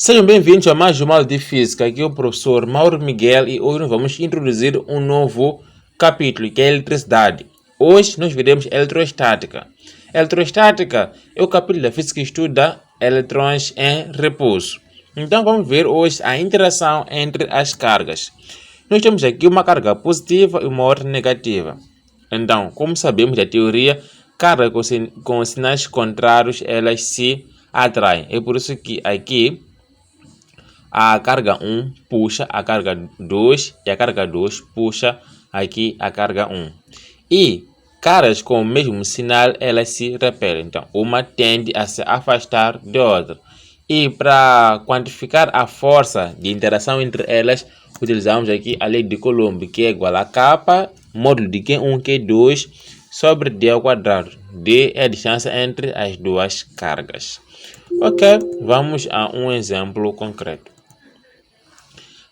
Sejam bem-vindos a mais uma aula de Física. Aqui é o professor Mauro Miguel e hoje nós vamos introduzir um novo capítulo, que é a eletricidade. Hoje nós veremos eletrostática. Eletrostática é o capítulo da física que estuda eletrões em repouso. Então vamos ver hoje a interação entre as cargas. Nós temos aqui uma carga positiva e uma outra negativa. Então, como sabemos da teoria, cargas com sinais contrários elas se atraem. É por isso que aqui a carga 1 puxa a carga 2 e a carga 2 puxa aqui a carga 1. E cargas com o mesmo sinal elas se repelem. Então, uma tende a se afastar da outra. E para quantificar a força de interação entre elas, utilizamos aqui a lei de Coulomb, que é igual a K, módulo de Q1, Q2, sobre D ao quadrado. D é a distância entre as duas cargas. Ok, vamos a um exemplo concreto.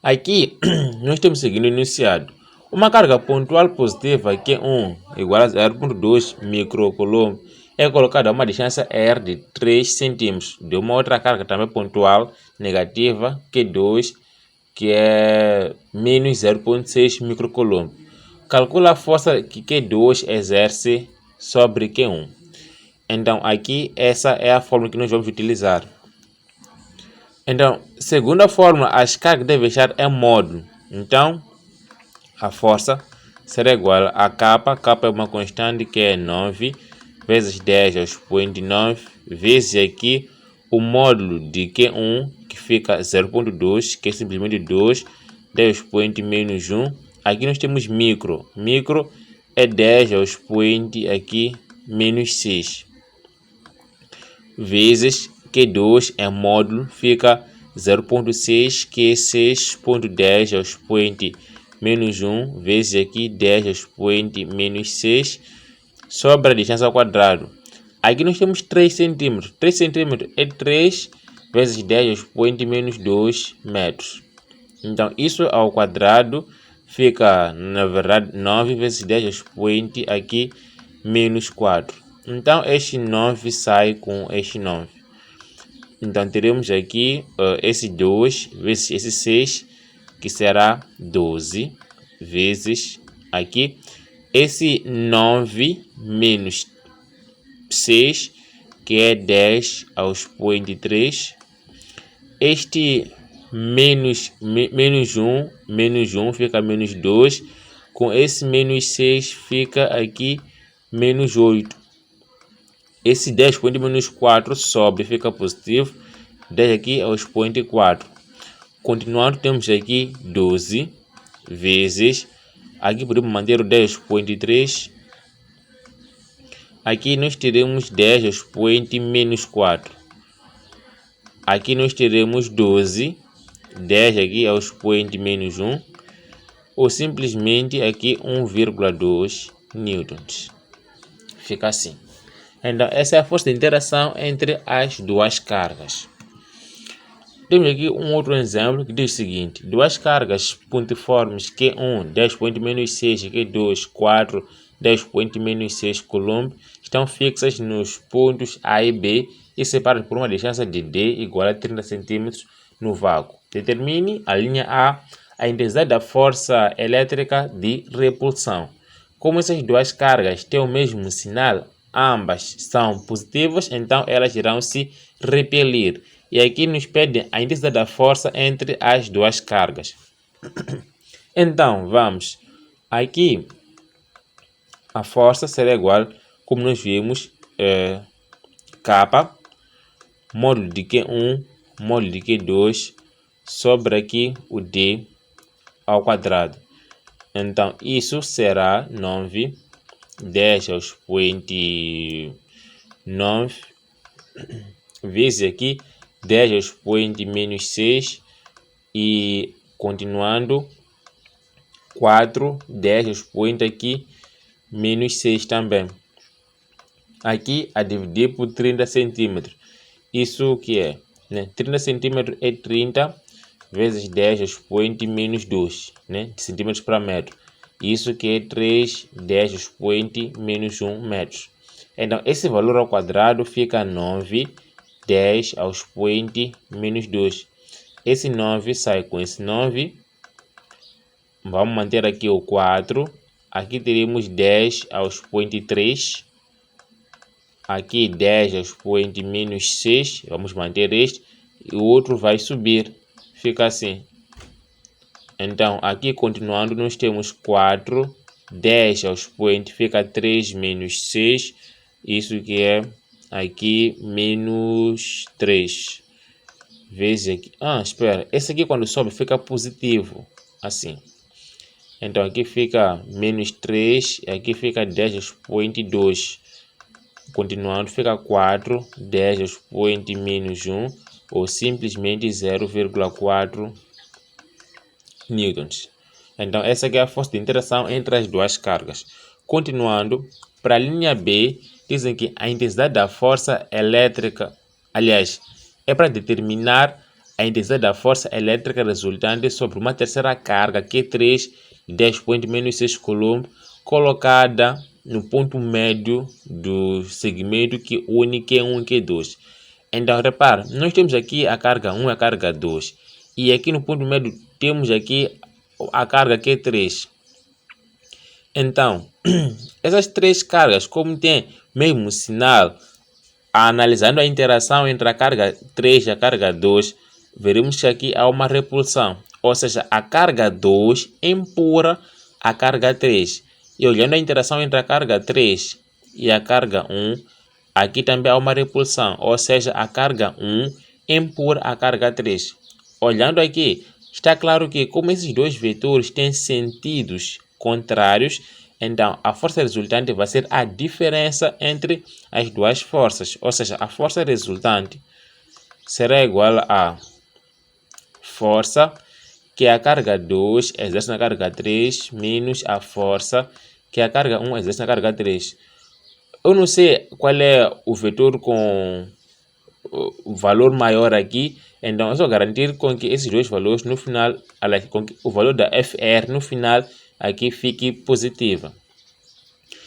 Aqui, nós temos o seguinte enunciado. Uma carga pontual positiva Q1 igual a 0,2 microcoulomb é colocada a uma distância R de 3 cm de uma outra carga também pontual negativa Q2, que é menos 0,6 microcoulomb. Calcula a força que Q2 exerce sobre Q1. Então, aqui, essa é a fórmula que nós vamos utilizar. Então, segundo a fórmula, as cargas devem estar em módulo. Então, a força será igual a K. K é uma constante que é 9 vezes 10 ao expoente 9 vezes aqui o módulo de Q1, que fica 0,2, que é simplesmente 2, 10 ao expoente menos 1. Aqui nós temos micro. Micro é 10 ao expoente aqui menos 6. Vezes Q2 é módulo, fica 0,6, que é 6,10 ao expoente menos 1, vezes aqui 10 ao expoente menos 6, sobre a distância ao quadrado. Aqui nós temos 3 cm. 3 cm é 3 vezes 10 ao expoente menos 2 metros. Então, isso ao quadrado fica, na verdade, 9 vezes 10 ao expoente aqui menos 4. Então, este 9 sai com este 9. Então, teremos aqui esse 2 vezes esse 6, que será 12, vezes aqui esse 9 menos 6, que é 10 ao expoente 3. Este menos 1 fica menos 2. Com esse menos 6 fica aqui menos 8. Esse 10 expoente menos 4 sobe, fica positivo. 10 aqui é o expoente 4. Continuando, temos aqui 12 vezes. Aqui podemos manter o 10 expoente 3. Aqui nós teremos 10 expoente menos 4. Aqui nós teremos 12. 10 aqui é o expoente menos 1. Ou simplesmente aqui 1,2 newtons. Fica assim. Então, essa é a força de interação entre as duas cargas. Temos aqui um outro exemplo que diz o seguinte. Duas cargas pontiformes Q1, 10,6, Q2, 4, 10,6 coulomb, estão fixas nos pontos A e B e separadas por uma distância de D igual a 30 cm no vácuo. Determine a linha a intensidade da força elétrica de repulsão. Como essas duas cargas têm o mesmo sinal, ambas são positivas, então elas irão se repelir. E aqui nos pede a intensidade da força entre as duas cargas. Então, vamos. Aqui, a força será igual, como nós vimos, K, módulo de Q1, módulo de Q2, sobre aqui o D ao quadrado. Então, isso será 9, 10 ao expoente 9, vezes aqui 10 ao expoente menos 6 e continuando 4, 10 ao expoente aqui menos 6 também. Aqui a dividir por 30 cm. Isso que é? 30 cm é 30 vezes 10 ao expoente menos 2, de centímetros para metro. Isso que é 3, 10 ao expoente menos 1 metros. Então, esse valor ao quadrado fica 9, 10 ao expoente menos 2. esse 9 sai com esse 9. Vamos manter aqui o 4. Aqui teremos 10 ao expoente 3. Aqui 10 ao expoente menos 6. Vamos manter este. E o outro vai subir. Fica assim. Então, aqui continuando, nós temos 4. 10 ao expoente fica 3 menos 6. Isso que é aqui menos 3. Vezes aqui. Espera. Esse aqui quando sobe fica positivo. Assim. Então, aqui fica menos 3. Aqui fica 10 ao expoente 2. Continuando, fica 4. 10 ao expoente menos 1. Ou simplesmente 0,4 newtons. Então, essa aqui é a força de interação entre as duas cargas. Continuando, para a linha B, dizem que a intensidade da força elétrica, aliás, é para determinar a intensidade da força elétrica resultante sobre uma terceira carga, Q3, de 10,-6 coulomb, colocada no ponto médio do segmento que une Q1 e Q2. Então, repare, nós temos aqui a carga 1 e a carga 2. E aqui no ponto médio temos aqui a carga Q3. Então, essas três cargas, como tem mesmo sinal, analisando a interação entre a carga 3 e a carga 2, veremos que aqui há uma repulsão. Ou seja, a carga 2 empurra a carga 3. E olhando a interação entre a carga 3 e a carga 1, aqui também há uma repulsão. Ou seja, a carga 1 empurra a carga 3. Olhando aqui, está claro que como esses dois vetores têm sentidos contrários, então a força resultante vai ser a diferença entre as duas forças. Ou seja, a força resultante será igual a força que a carga 2 exerce na carga 3 menos a força que a carga 1 exerce na carga 3. Eu não sei qual é o vetor com o valor maior aqui, então eu vou garantir com que esses dois valores no final, com que o valor da FR no final aqui fique positiva.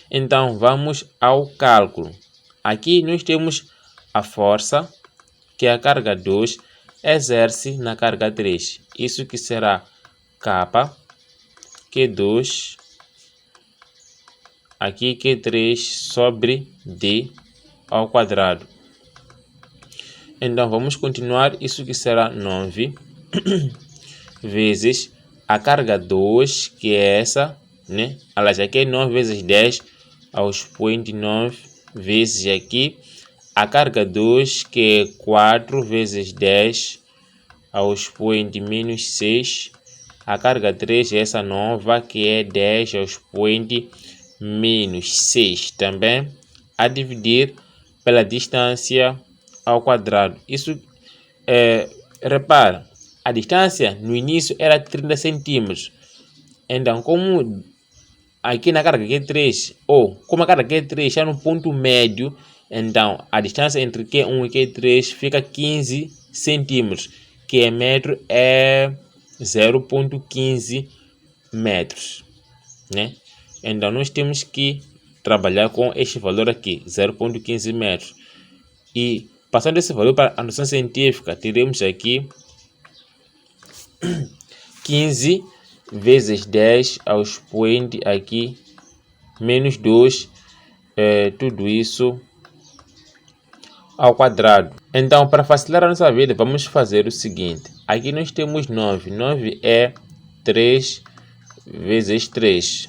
Então vamos ao cálculo. Aqui nós temos a força que a carga 2 exerce na carga 3. Isso que será K, Q2, aqui Q3 sobre D ao quadrado. Então, vamos continuar. Isso que será 9 vezes a carga 2, que é essa, né? Aliás, aqui é 9 vezes 10 ao expoente 9 vezes aqui a carga 2, que é 4 vezes 10 ao expoente menos 6. A carga 3 é essa nova, que é 10 ao expoente menos 6. Também a dividir pela distância ao quadrado. Isso, repara, a distância no início era 30 centímetros. Então, como aqui na carga Q3, ou como a carga Q3 está no ponto médio, então a distância entre Q1 e Q3 fica 15 centímetros, que é metro é 0,15 metros, né? Então, nós temos que trabalhar com este valor aqui, 0,15 metros. E passando esse valor para a noção científica, teremos aqui 15 vezes 10 ao expoente aqui, menos 2, tudo isso ao quadrado. Então, para facilitar a nossa vida, vamos fazer o seguinte. Aqui nós temos 9. 9 é 3 vezes 3.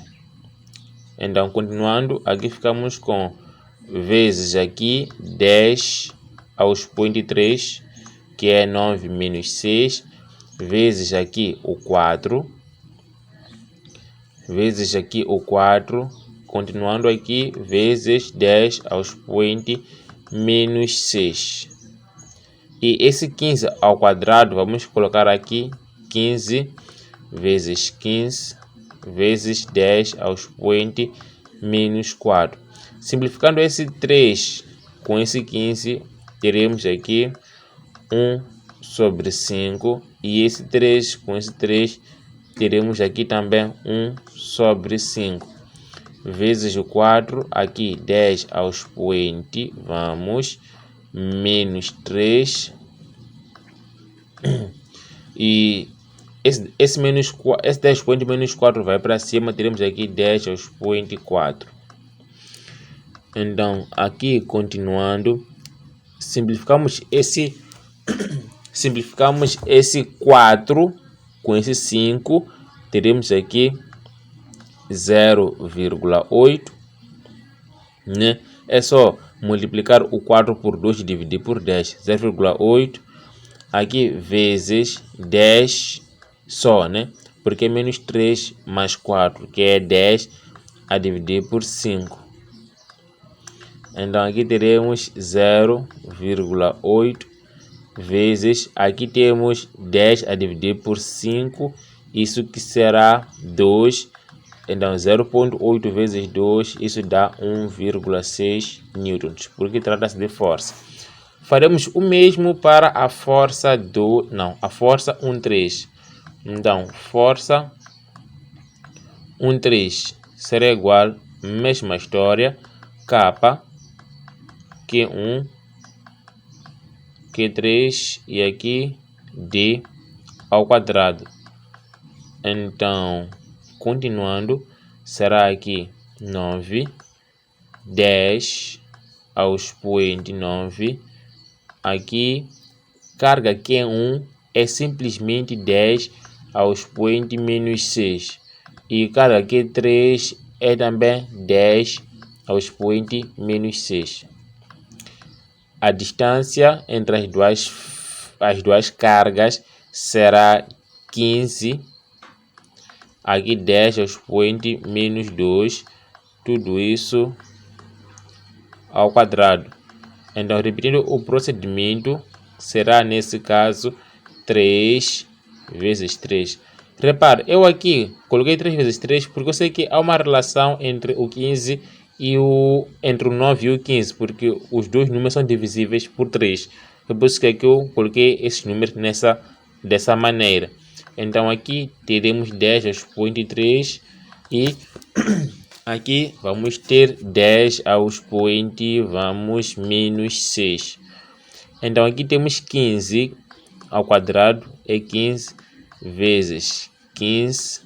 Então, continuando, aqui ficamos com vezes aqui 10 ao expoente 3, que é 9 menos 6, vezes aqui o 4, vezes aqui o 4, continuando aqui, vezes 10 ao expoente menos 6. E esse 15 ao quadrado, vamos colocar aqui 15 vezes 15, vezes 10 ao expoente menos 4. Simplificando esse 3 com esse 15, teremos aqui 1 sobre 5. E esse 3 com esse 3, teremos aqui também 1 sobre 5. Vezes o 4, aqui 10 ao expoente, vamos, menos 3. E esse 10 expoente menos 4 vai para cima, teremos aqui 10 ao expoente 4. Então, aqui continuando, simplificamos esse 4 com esse 5, teremos aqui 0,8, né? É só multiplicar o 4 por 2 e dividir por 10, 0,8, aqui vezes 10 só, né? Porque é menos 3 mais 4, que é 10, a dividir por 5. Então, aqui teremos 0,8 vezes, aqui temos 10 a dividir por 5, isso que será 2. Então, 0,8 vezes 2, isso dá 1,6 newtons, porque trata-se de força. Faremos o mesmo para a força a força 1,3. Então, força 1,3 será igual, mesma história, K, Q1, Q3 e aqui D ao quadrado. Então, continuando, será aqui 9, 10 ao expoente 9. Aqui, carga Q1 é simplesmente 10 ao expoente menos 6. E carga Q3 é também 10 ao expoente menos 6. A distância entre as duas cargas será 15. Aqui 10 ao expoente menos 2. Tudo isso ao quadrado. Então, repetindo o procedimento, será nesse caso 3 vezes 3. Repare, eu aqui coloquei 3 vezes 3 porque eu sei que há uma relação entre o 15 entre o 9 e o 15, porque os dois números são divisíveis por 3. É por isso que aqui eu coloquei esses números dessa maneira. Então, aqui teremos 10 ao expoente 3 e aqui vamos ter 10 ao expoente, menos 6. Então, aqui temos 15 ao quadrado, é 15 vezes 15.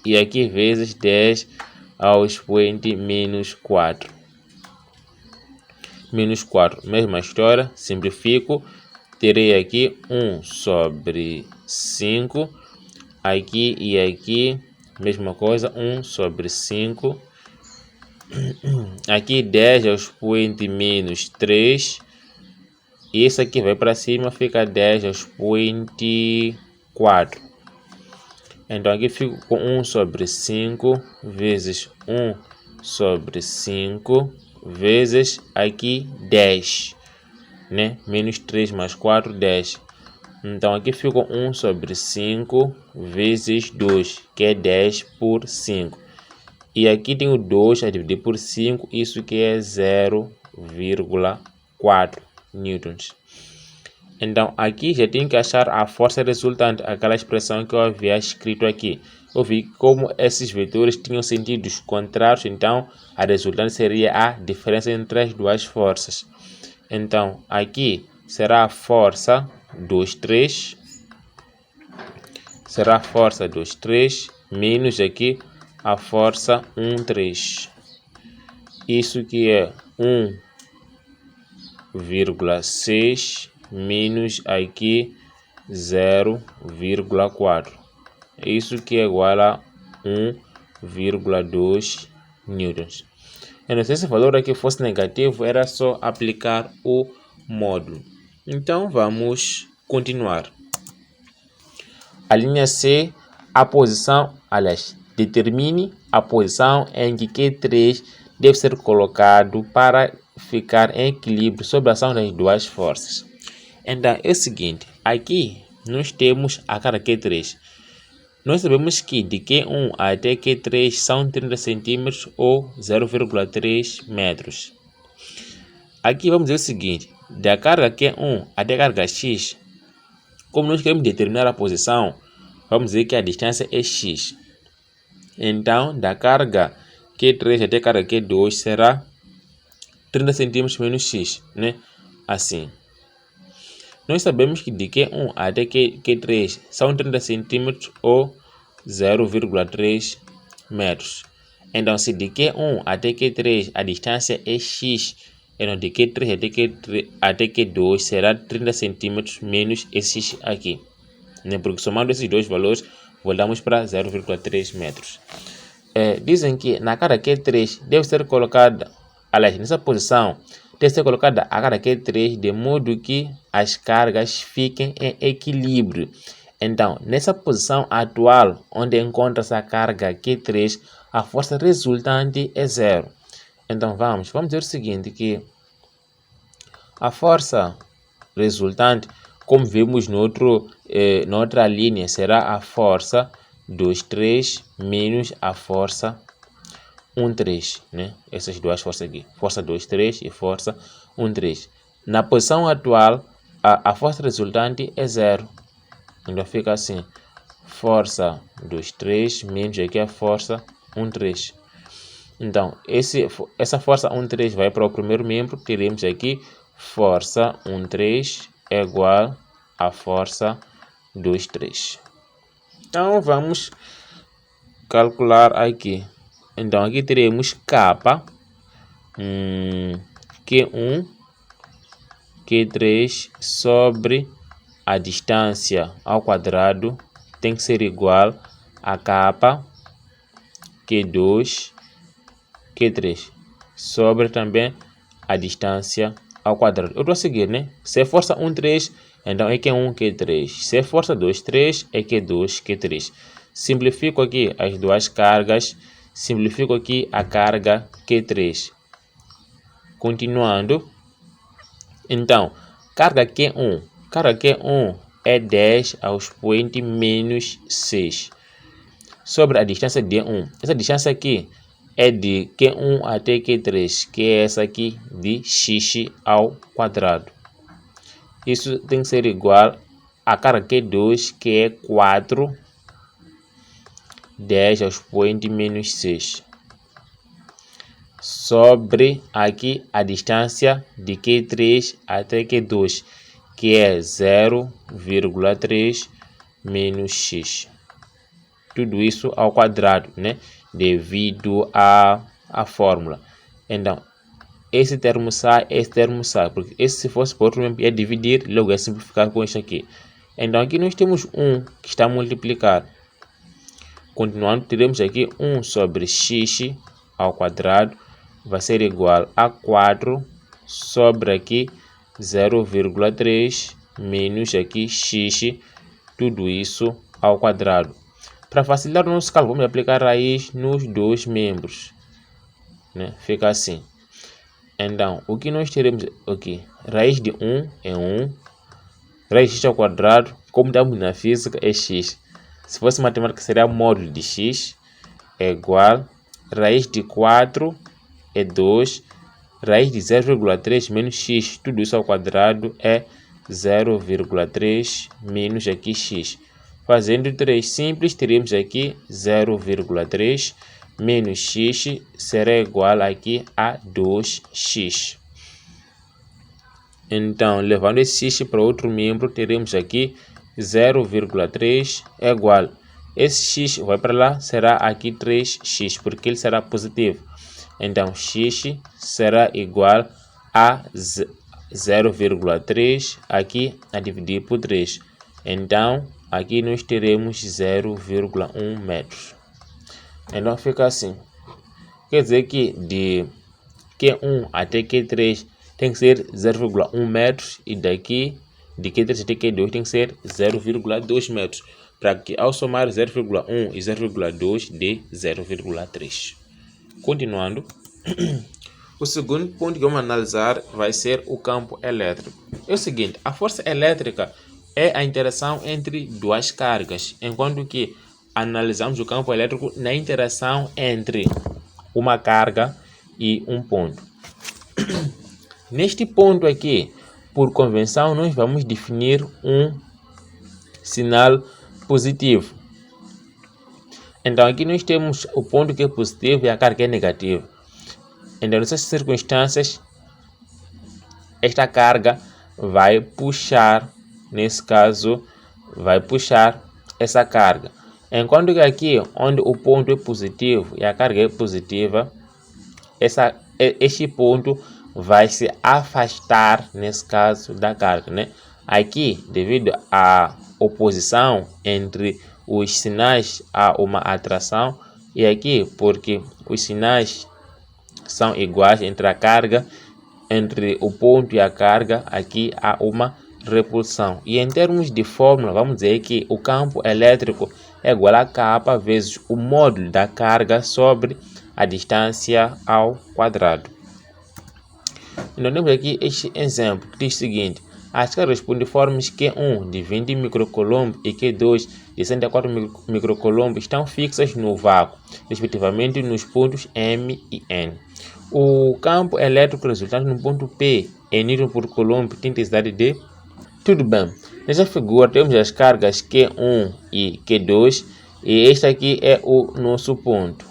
E aqui vezes 10 ao expoente menos 4. Menos 4, mesma história, simplifico. Terei aqui 1 sobre 5. Aqui e aqui, mesma coisa, 1 sobre 5. Aqui 10 ao expoente menos 3. E esse aqui vai para cima, fica 10 ao expoente 4. Então, aqui fico com 1 sobre 5 vezes 1 sobre 5 vezes aqui 10, né? Menos 3 mais 4, 10. Então, aqui fico com 1 sobre 5 vezes 2, que é 10 por 5. E aqui tenho 2 a dividir por 5, isso que é 0,4 newtons. Então, aqui já tenho que achar a força resultante, aquela expressão que eu havia escrito aqui. Eu vi como esses vetores tinham sentidos contrários, então a resultante seria a diferença entre as duas forças. Então, aqui será a força 2,3. Será a força 2,3 menos aqui a força 1,3. Isso que é 1,6 menos aqui 0,4. Isso que é igual a 1,2 newtons. Então, se esse valor aqui fosse negativo, era só aplicar o módulo. Então, vamos continuar. A linha C, determine a posição em que Q3 deve ser colocado para ficar em equilíbrio sob a ação das duas forças. Então, é o seguinte, aqui nós temos a carga Q3. Nós sabemos que de Q1 até Q3 são 30 centímetros ou 0,3 metros. Aqui vamos dizer o seguinte, da carga Q1 até a carga X, como nós queremos determinar a posição, vamos dizer que a distância é X. Então, da carga Q3 até a carga Q2 será 30 centímetros menos X, né? Assim. Nós sabemos que de Q1 até Q3 são 30 centímetros ou 0,3 metros. Então, se de Q1 até Q3 a distância é x, então de Q3 até Q2 será 30 centímetros menos esse x aqui, né? Porque somando esses dois valores, voltamos para 0,3 metros. Dizem que na cada Q3 deve ser colocada, aliás, nessa posição, deve ser colocada a cada Q3 de modo que as cargas fiquem em equilíbrio. Então, nessa posição atual, onde encontra-se a carga Q3, a força resultante é zero. Então, vamos dizer o seguinte, que a força resultante, como vimos na outra linha, será a força 2,3 menos a força 1,3, né? Essas duas forças aqui, força 2,3 e força 1,3. Na posição atual, a força resultante é zero. Então fica assim, força 2,3 menos aqui a força 1,3. Então, essa força 1,3 vai para o primeiro membro, teremos aqui força 1,3 é igual a força 2,3. Então, vamos calcular aqui. Então, aqui teremos K, Q1, Q3 sobre a distância ao quadrado tem que ser igual a K, Q2, Q3 sobre também a distância ao quadrado. Eu estou a seguir, né? Se é força 1,3, então é Q1, Q3. Se é força 2,3, é Q2, Q3. Simplifico aqui as duas cargas. Simplifico aqui a carga Q3. Continuando. Então, carga Q1. Carga Q1 é 10 ao expoente menos 6. Sobre a distância de D1. Essa distância aqui é de Q1 até Q3, que é essa aqui de x ao quadrado. Isso tem que ser igual a carga Q2, que é 4, 10 ao expoente menos 6. Sobre aqui a distância de Q3 até Q2, que é 0,3 menos x. Tudo isso ao quadrado, né? Devido à fórmula. Então, esse termo sai, porque esse, se fosse para outro membro, é dividir, logo é simplificar com isso aqui. Então, aqui nós temos 1 que está a multiplicar. Continuando, teremos aqui 1 sobre x ao quadrado vai ser igual a 4 sobre aqui 0,3 menos aqui x, tudo isso ao quadrado. Para facilitar o nosso cálculo, vamos aplicar raiz nos dois membros, né? Fica assim. Então, o que nós teremos aqui? Raiz de 1 é 1. Raiz de x ao quadrado, como estamos na física, é x. Se fosse matemática, seria módulo de x. É igual. Raiz de 4 é 2. Raiz de 0,3 menos x, tudo isso ao quadrado, é 0,3 menos aqui x. Fazendo 3 simples, teremos aqui 0,3 menos x será igual aqui a 2x. Então, levando esse x para outro membro, teremos aqui 0,3 é igual. Esse x vai para lá, será aqui 3x, porque ele será positivo. Então, x será igual a 0,3 aqui a dividir por 3. Então, aqui nós teremos 0,1 metros. Então fica assim. Quer dizer que de Q1 até Q3 tem que ser 0,1 metros. E daqui de Q3 até Q2 tem que ser 0,2 metros. Para que ao somar 0,1 e 0,2 dê 0,3. Continuando. O segundo ponto que vamos analisar vai ser o campo elétrico. É o seguinte, a força elétrica é a interação entre duas cargas, enquanto que analisamos o campo elétrico na interação entre uma carga e um ponto. Neste ponto aqui, por convenção, nós vamos definir um sinal positivo. Então aqui nós temos o ponto que é positivo e a carga que é negativa. Então nessas circunstâncias, esta carga vai puxar nesse caso, vai puxar essa carga. Enquanto que aqui, onde o ponto é positivo e a carga é positiva, este ponto vai se afastar, nesse caso, da carga, né? Aqui, devido à oposição entre os sinais, há uma atração, e aqui, porque os sinais são iguais entre a carga, entre o ponto e a carga, aqui há uma repulsão. E em termos de fórmula, vamos dizer que o campo elétrico é igual a K vezes o módulo da carga sobre a distância ao quadrado. Então temos aqui este exemplo que diz o seguinte: as cargas pontiformes Q1 de 20 microcoulomb e Q2 de 64 microcoulomb estão fixas no vácuo, respectivamente nos pontos M e N. O campo elétrico resultante no ponto P é newton por coulomb tem intensidade de... Tudo bem. Nessa figura temos as cargas Q1 e Q2 e este aqui é o nosso ponto,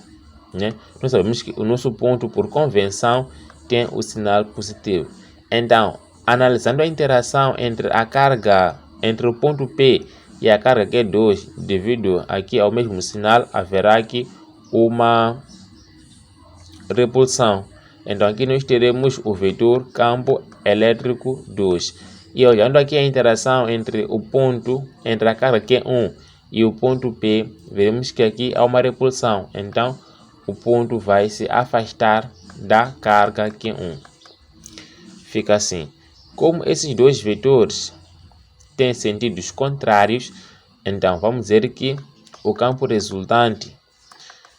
né? Nós sabemos que o nosso ponto, por convenção, tem o sinal positivo. Então, analisando a interação entre a carga, entre o ponto P e a carga Q2, devido aqui ao mesmo sinal, haverá aqui uma repulsão. Então, aqui nós teremos o vetor campo elétrico 2. E olhando aqui a interação entre o ponto, entre a carga Q1 e o ponto P, veremos que aqui há uma repulsão. Então, o ponto vai se afastar da carga Q1. Fica assim. Como esses dois vetores têm sentidos contrários, então vamos dizer que o campo resultante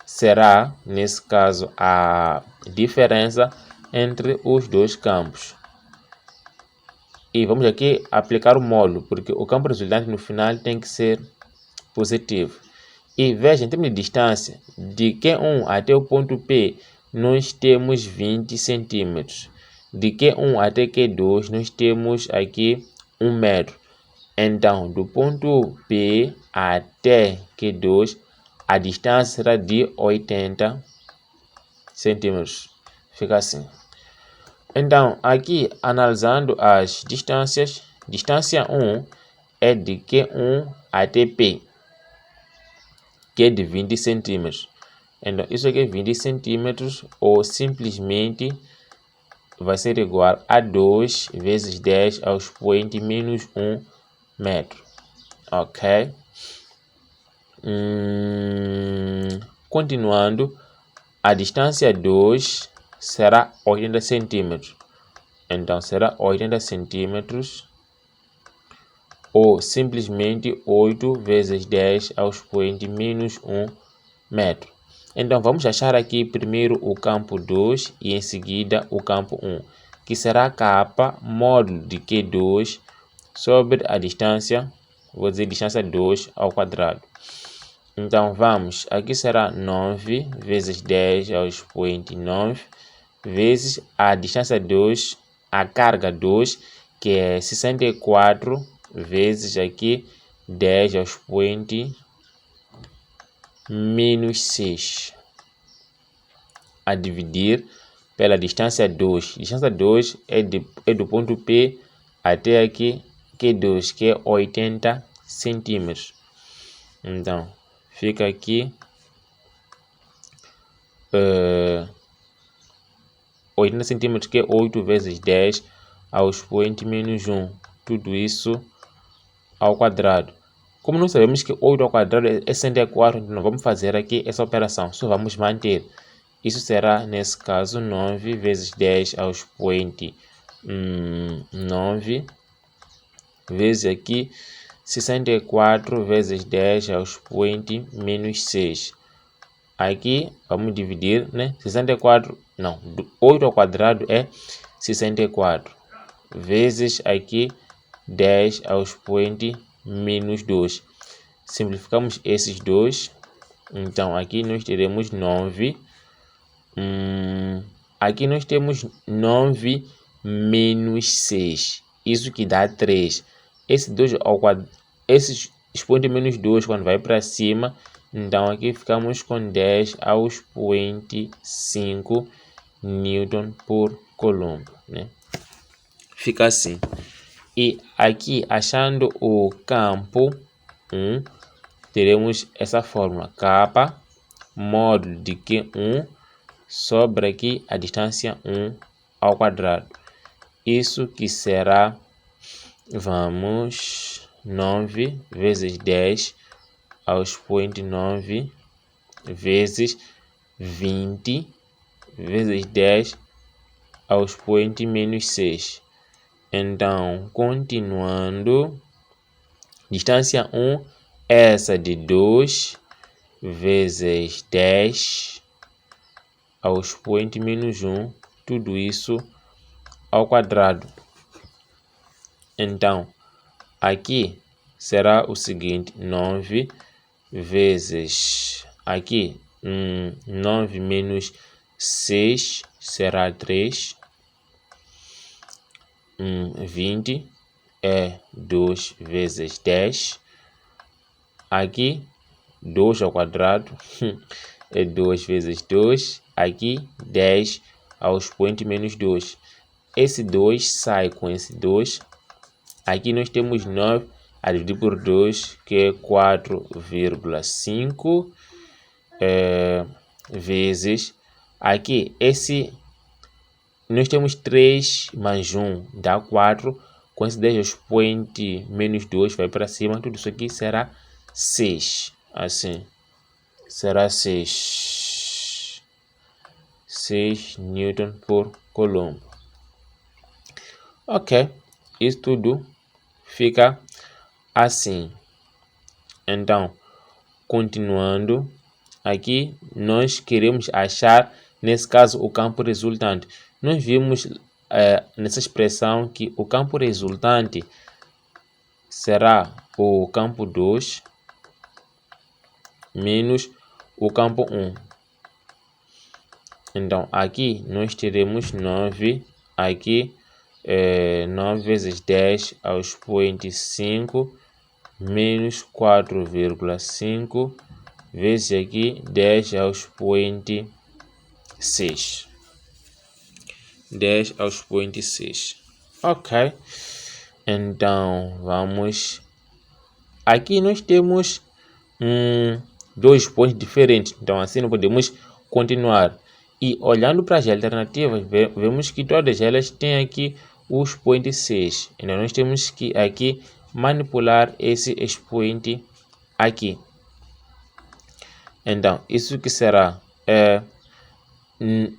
será, nesse caso, a diferença entre os dois campos. E vamos aqui aplicar o módulo, porque o campo resultante no final tem que ser positivo. E veja, em termos de distância, de Q1 até o ponto P, nós temos 20 centímetros. De Q1 até Q2, nós temos aqui 1 metro. Então, do ponto P até Q2, a distância será de 80 centímetros. Fica assim. Então, aqui, analisando as distâncias, distância 1 é de Q1 até P, que é de 20 centímetros. Então, isso aqui é 20 centímetros, ou simplesmente vai ser igual a 2 vezes 10 ao expoente menos 1 metro. Ok? Continuando, a distância 2 será 80 centímetros. Então, será 80 centímetros, ou simplesmente 8 vezes 10 ao expoente menos 1 metro. Então, vamos achar aqui primeiro o campo 2 e em seguida o campo 1, que será K módulo de Q2 sobre a distância, vou dizer distância 2 ao quadrado. Então, vamos, aqui será 9 vezes 10 ao expoente 9, vezes a distância 2, a carga 2, que é 64, vezes aqui 10 ao expoente menos 6, a dividir pela distância 2. Distância 2 é do ponto P até aqui Q2, que é 80 centímetros. Então, fica aqui 80 centímetros, que é 8 vezes 10 ao expoente menos 1. Tudo isso ao quadrado. Como nós sabemos que 8 ao quadrado é 64, então não vamos fazer aqui essa operação, só vamos manter. Isso será, nesse caso, 9 vezes 10 ao expoente 9, vezes aqui 64 vezes 10 ao expoente menos 6. Aqui vamos dividir, né? 64, não, 8 ao quadrado é 64, vezes aqui 10 ao expoente menos 2. Simplificamos esses dois. Então, aqui nós teremos 9. Aqui nós temos 9 menos 6. Isso que dá 3. Esse 2 ao quadrado, esse expoente menos 2, quando vai para cima, então aqui ficamos com 10 ao expoente 5 Newton por coulomb, né? Fica assim. E aqui, achando o campo 1, teremos essa fórmula, K módulo de Q1 sobre aqui a distância 1 ao quadrado. Isso que será, vamos, 9 vezes 10 ao expoente 9 vezes 20 vezes 10 ao expoente menos 6. Então, continuando, distância 1 é essa de 2 vezes 10 ao expoente menos 1, tudo isso ao quadrado. Então, aqui será o seguinte, 9 vezes, aqui, 9 menos 6 será 3, 20 é 2 vezes 10, aqui 2 ao quadrado é 2 vezes 2, aqui 10 ao expoente menos 2. Esse 2 sai com esse 2, aqui nós temos 9 a dividir por 2, que é 4,5 vezes, aqui esse, nós temos 3 mais 1 dá 4, com esse 10 ao expoente menos 2 vai para cima, tudo isso aqui será 6, assim, será 6 Newton por coulomb. Ok, isso tudo fica assim. Então, continuando, aqui nós queremos achar, nesse caso, o campo resultante. Nós vimos nessa expressão que o campo resultante será o campo 2 menos o campo 1. Então, aqui nós teremos 9, aqui 9 vezes 10 ao expoente 5 menos 4,5 vezes aqui 10 ao expoente 6. 10 ao expoente 6. Ok. Então, vamos. Aqui nós temos dois pontos diferentes. Então, assim não podemos continuar. E olhando para as alternativas, vemos que todas elas têm aqui o expoente 6. Então, nós temos que aqui manipular esse expoente aqui. Então, isso que será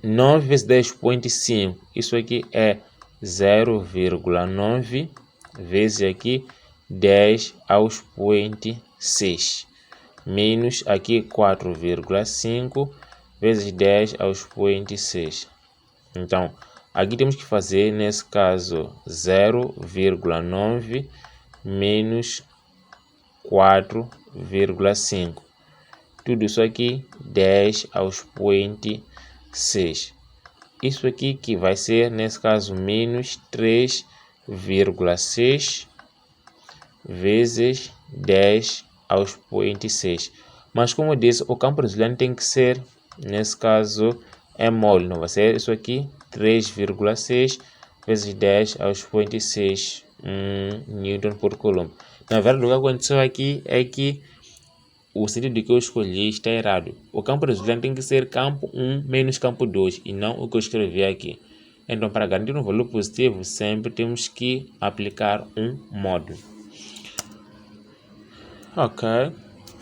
9 vezes 10 expoente 5. Isso aqui é 0,9 vezes aqui 10 ao expoente 6. Menos aqui 4,5 vezes 10 ao expoente 6. Então, aqui temos que fazer, nesse caso, 0,9 menos 4,5. Tudo isso aqui, 10 ao expoente 6. Isso aqui que vai ser, nesse caso, menos 3,6 vezes 10 ao expoente 6. Mas, como eu disse, o campo resultante tem que ser, nesse caso, é mole. Não vai ser isso aqui, 3,6 vezes 10 ao expoente 6 Newton por coulomb. Na verdade, o que aconteceu aqui é que o sentido que eu escolhi está errado. O campo resultante tem que ser campo 1 menos campo 2 e não o que eu escrevi aqui. Então, para garantir um valor positivo, sempre temos que aplicar um módulo. Ok.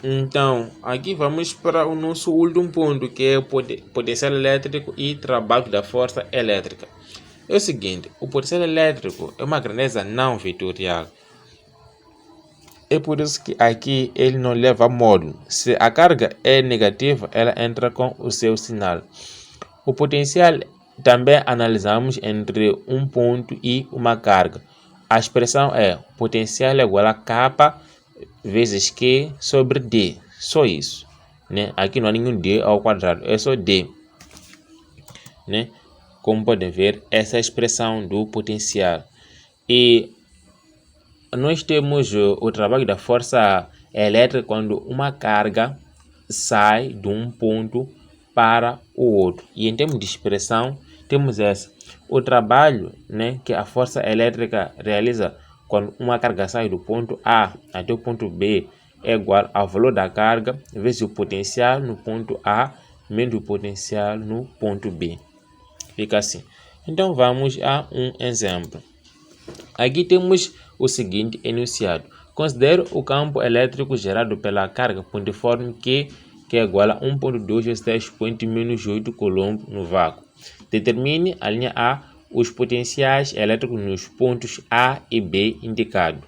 Então, aqui vamos para o nosso último ponto, que é o potencial elétrico e trabalho da força elétrica. É o seguinte, o potencial elétrico é uma grandeza não vetorial. É por isso que aqui ele não leva módulo. Se a carga é negativa, ela entra com o seu sinal. O potencial também analisamos entre um ponto e uma carga. A expressão é potencial é igual a K vezes Q sobre D. Só isso, né? Aqui não há nenhum D ao quadrado, é só D, né? Como podem ver, essa é a expressão do potencial. E nós temos o trabalho da força elétrica quando uma carga sai de um ponto para o outro. E em termos de expressão, temos essa. O trabalho, né, que a força elétrica realiza quando uma carga sai do ponto A até o ponto B é igual ao valor da carga vezes o potencial no ponto A menos o potencial no ponto B. Fica assim. Então vamos a um exemplo. Aqui temos o seguinte enunciado. Considere o campo elétrico gerado pela carga pontiforme Q, que é igual a 1.2 vezes 10 menos 8 coulomb no vácuo. Determine a linha A os potenciais elétricos nos pontos A e B indicados.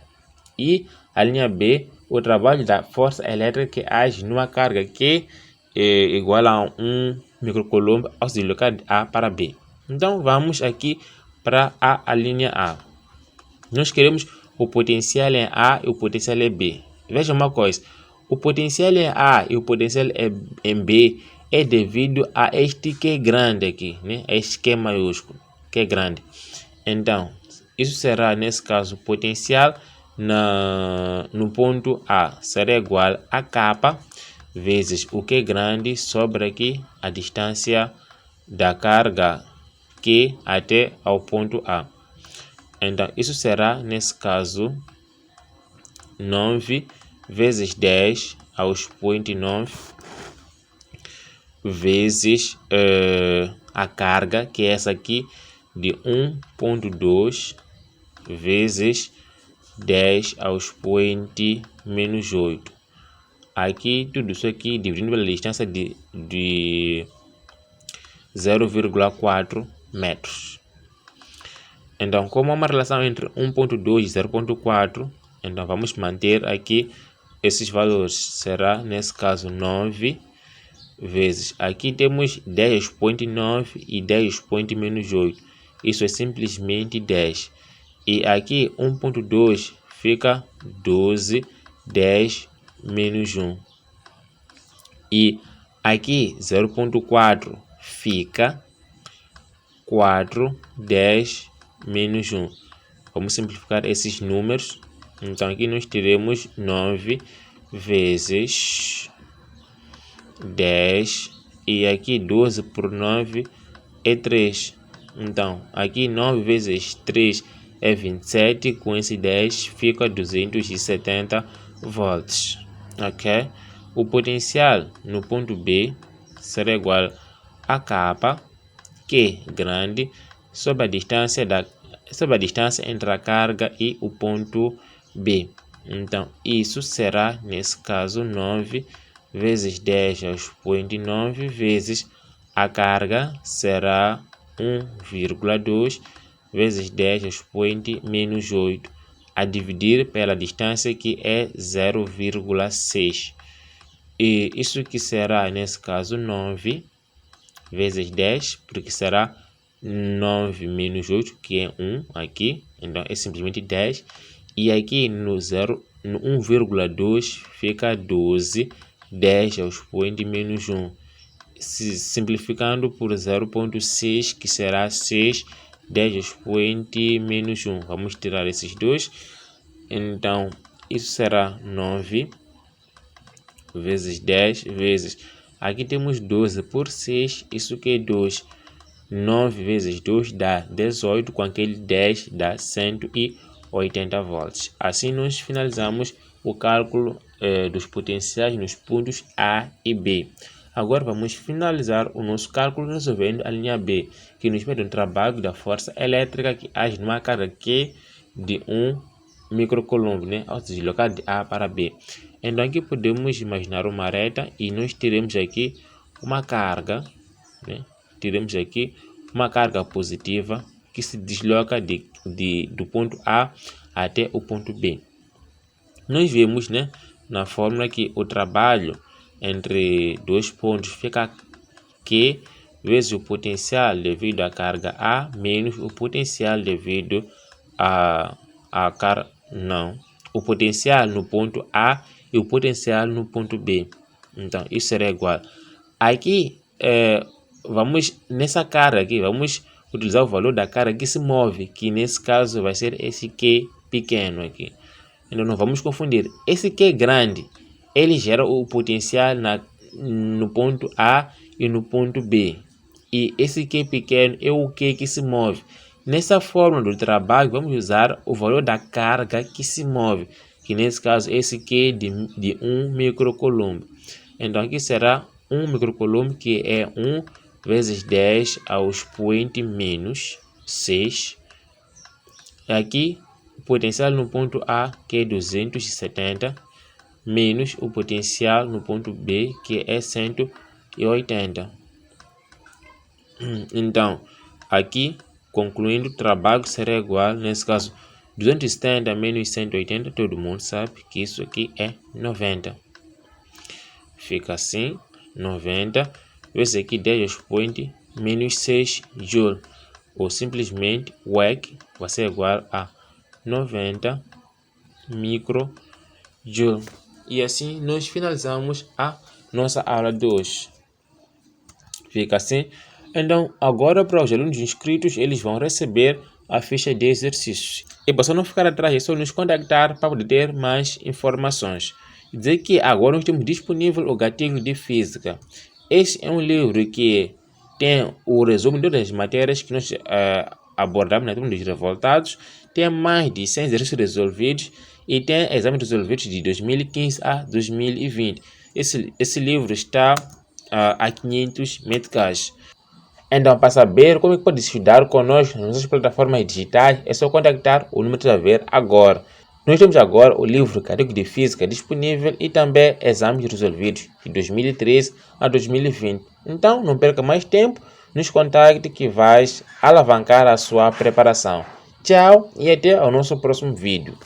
E a linha B, o trabalho da força elétrica que age numa carga que é igual a 1 microcoulomb ao se deslocar de A para B. Então vamos aqui para a linha A. Nós queremos o potencial em A e o potencial em B. Veja uma coisa, o potencial em A e o potencial em B é devido a este Q grande aqui, né? Este Q maiúsculo, que é grande. Então, isso será, nesse caso, potencial no ponto A será igual a K vezes o Q grande sobre aqui a distância da carga Q até ao ponto A. Então, isso será, nesse caso, 9 vezes 10 ao expoente 9 vezes a carga, que é essa aqui, de 1.2 vezes 10 ao expoente menos 8. Aqui, tudo isso aqui dividindo pela distância de 0,4 metros. Então, como há uma relação entre 1.2 e 0.4, então vamos manter aqui esses valores. Será, nesse caso, 9 vezes. Aqui temos 10 expoente 9 e 10 expoente menos 8. Isso é simplesmente 10. E aqui 1.2 fica 12, 10 menos 1. E aqui 0.4 fica 4, 10 menos 1. Vamos simplificar esses números. Então aqui nós teremos 9 vezes 10 e aqui 12 por 9 é 3. Então aqui 9 vezes 3 é 27, com esse 10 fica 270 volts. Ok? O potencial no ponto B será igual a K, que é grande, sobre a distância entre a carga e o ponto B. Então, isso será, nesse caso, 9 vezes 10 ao expoente 9 vezes a carga será 1,2 vezes 10 ao expoente menos 8, a dividir pela distância que é 0,6. E isso que será, nesse caso, 9 vezes 10, porque será 9 menos 8, que é 1 aqui, então é simplesmente 10. E aqui no 1,2 fica 12, 10 ao expoente menos 1. Simplificando por 0,6, que será 6, 10 ao expoente menos 1. Vamos tirar esses dois. Então, isso será 9 vezes 10 vezes... Aqui temos 12 por 6, isso que é 2. 9 vezes 2 dá 18, com aquele 10 dá 180 volts. Assim nós finalizamos o cálculo dos potenciais nos pontos A e B. Agora vamos finalizar o nosso cálculo resolvendo a linha B, que nos pede um trabalho da força elétrica que age numa carga Q de 1 microcoulomb, né, ao se deslocar de A para B. Então aqui podemos imaginar uma reta e nós teremos aqui uma carga, né? Teremos aqui uma carga positiva que se desloca do ponto A até o ponto B. Nós vemos, né, na fórmula que o trabalho entre dois pontos fica Q vezes o potencial devido à carga A menos o potencial devido a carga... Não, o potencial no ponto A e o potencial no ponto B. Então, isso será igual. Aqui, vamos nessa carga aqui, vamos utilizar o valor da carga que se move, que nesse caso vai ser esse Q pequeno aqui. Então, não vamos confundir. Esse Q grande, ele gera o potencial no ponto A e no ponto B. E esse Q pequeno é o Q que se move, Nessa fórmula do trabalho, vamos usar o valor da carga que se move, que nesse caso esse aqui é de 1 microcoulomb. Então aqui será 1 microcoulomb, que é 1 vezes 10 ao expoente menos 6. Aqui o potencial no ponto A, que é 270, menos o potencial no ponto B, que é 180. Então, aqui, concluindo, o trabalho será igual, nesse caso, 270 menos 180, todo mundo sabe que isso aqui é 90. Fica assim, 90, vezes aqui 10 ao expoente menos 6 Joule, ou simplesmente o WEC vai ser igual a 90 microjoule. E assim nós finalizamos a nossa aula de hoje. Fica assim. Então, agora para os alunos inscritos, eles vão receber a ficha de exercícios. E para não ficar atrás, é só nos contactar para poder ter mais informações. Dizer que agora nós temos disponível o Gatilho de Física. Este é um livro que tem o resumo de todas as matérias que nós abordamos na turma dos revoltados. Tem mais de 100 exercícios resolvidos e tem exames resolvidos de 2015 a 2020. Esse livro está a 500 meticais. Então, para saber como é que pode estudar conosco nas nossas plataformas digitais, é só contactar o número que está a ver agora. Nós temos agora o livro Gatilho de Física disponível e também exames resolvidos de 2013 a 2020. Então, não perca mais tempo, nos contacte que vai alavancar a sua preparação. Tchau e até o nosso próximo vídeo.